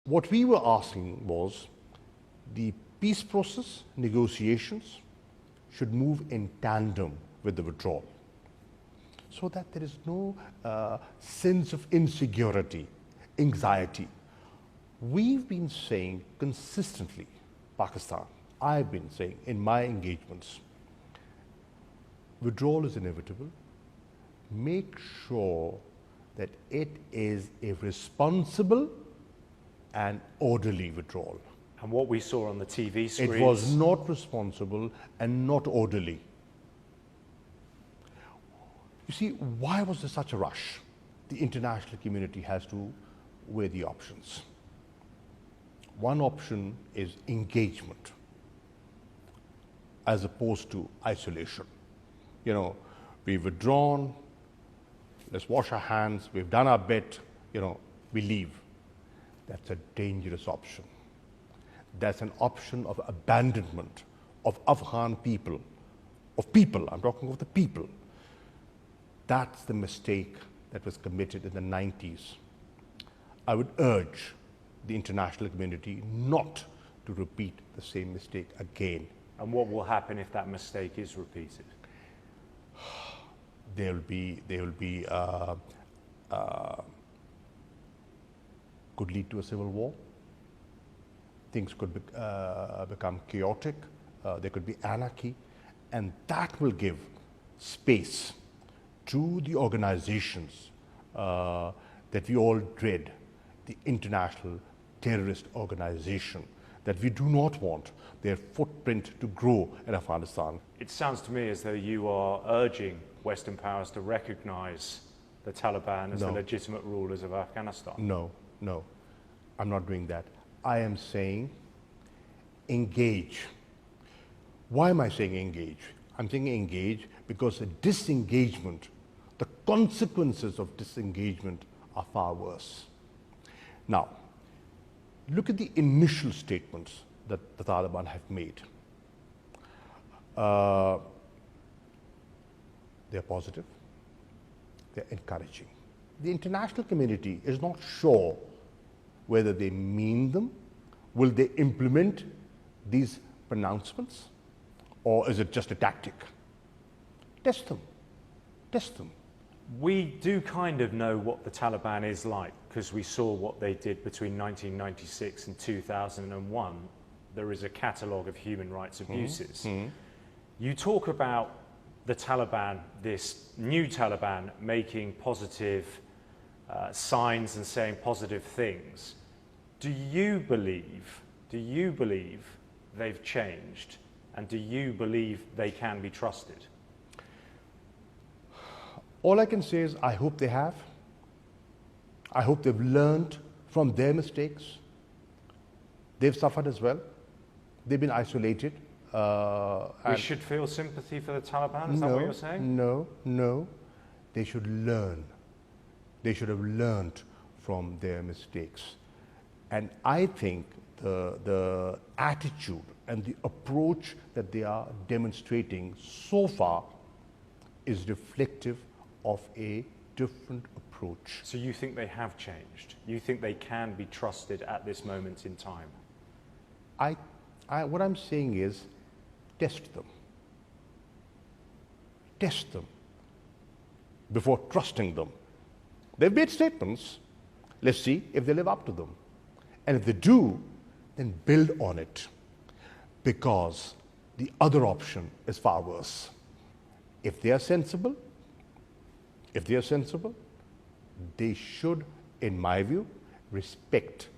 What we were asking was the peace process, negotiations, should move in tandem with the withdrawal, so that there is no sense of insecurity, anxiety. We've been saying consistently, Pakistan, I've been saying in my engagements, withdrawal is inevitable. Make sure that it is a responsible and orderly withdrawal. And what we saw on the TV screens... It was not responsible and not orderly. You see, why was there such a rush? The international community has to weigh the options. One option is engagement as opposed to isolation. You know, we've withdrawn, let's wash our hands, we've done our bit, you know, we leave. That's a dangerous option. That's an option of abandonment of Afghan people, I'm talking of the people. That's the mistake that was committed in the 90s. I would urge the international community not to repeat the same mistake again. And what will happen if that mistake is repeated? There will be could lead to a civil war. Things could become chaotic. There could be anarchy, and that will give space to the organizations that we all dread, the international terrorist organization, that we do not want their footprint to grow in Afghanistan. It sounds to me as though you are urging Western powers to recognize the Taliban as the legitimate rulers of Afghanistan. No, I'm not doing that. I am saying engage. Why am I saying engage? I'm saying engage because a disengagement, the consequences of disengagement are far worse. Now, look at the initial statements that the Taliban have made. They're positive, they're encouraging. The international community is not sure whether they mean them. Will they implement these pronouncements, or is it just a tactic? Test them. We do kind of know what the Taliban is like because we saw what they did between 1996 and 2001. There is a catalogue of human rights abuses. You talk about the Taliban, this new Taliban, making positive signs and saying positive things. Do you believe they've changed, and do you believe they can be trusted? All I can say is I hope they have. I hope they've learned from their mistakes. They've suffered as well. They've been isolated. We should feel sympathy for the Taliban, is that what you're saying? No. They should learn. They should have learned from their mistakes. And I think the attitude and the approach that they are demonstrating so far is reflective of a different approach. So you think they have changed? You think they can be trusted at this moment in time? What I'm saying is, test them. Test them before trusting them. They've made statements. Let's see if they live up to them. And if they do, then build on it, because the other option is far worse. If they are sensible, they should, in my view, respect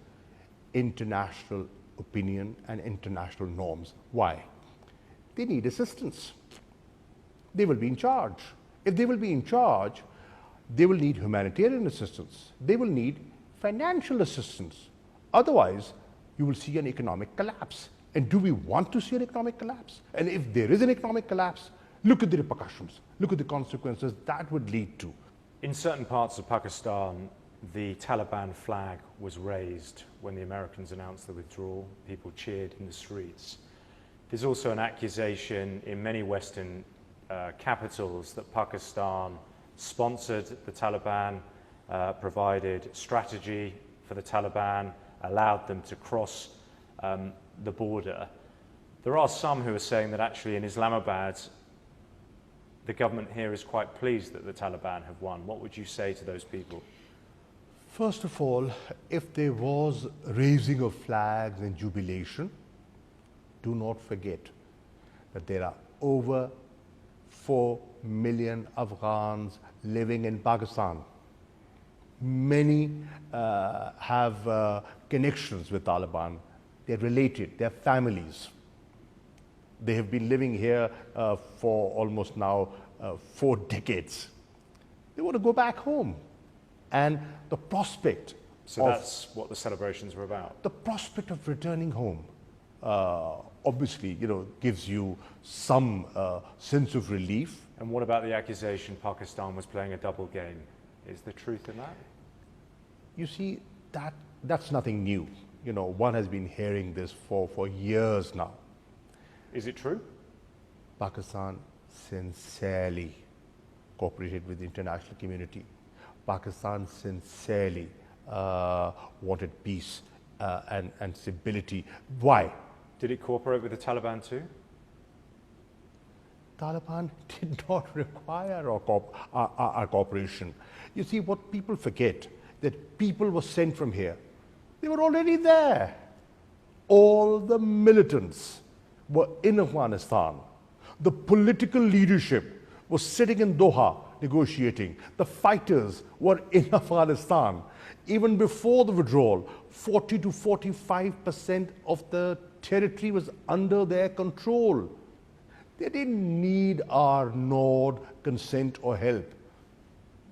international opinion and international norms. Why? They need assistance. They will be in charge. If they will be in charge, they will need humanitarian assistance. They will need financial assistance. Otherwise, you will see an economic collapse. And do we want to see an economic collapse? And if there is an economic collapse, look at the repercussions, look at the consequences that would lead to. In certain parts of Pakistan, the Taliban flag was raised when the Americans announced the withdrawal. People cheered in the streets. There's also an accusation in many Western capitals that Pakistan sponsored the Taliban, provided strategy for the Taliban, allowed them to cross the border. There are some who are saying that actually in Islamabad, the government here is quite pleased that the Taliban have won. What would you say to those people? First of all, if there was raising of flags and jubilation, do not forget that there are over 4 million Afghans living in Pakistan. Many have connections with Taliban. They're related, they're families. They have been living here for almost now 4 decades. They want to go back home. And the prospect So that's what the celebrations were about. The prospect of returning home obviously, gives you some sense of relief. And what about the accusation Pakistan was playing a double game? Is there truth in that? You see, that's nothing new. One has been hearing this for years now. Is it true? Pakistan sincerely cooperated with the international community. Pakistan sincerely wanted peace and stability. Why? Did it cooperate with the Taliban too? Taliban did not require our cooperation. You see, what people forget, that people were sent from here. They were already there. All the militants were in Afghanistan. The political leadership was sitting in Doha negotiating. The fighters were in Afghanistan. Even before the withdrawal, 40 to 45% of the territory was under their control. They didn't need our nod, consent or help.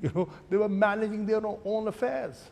They were managing their own affairs.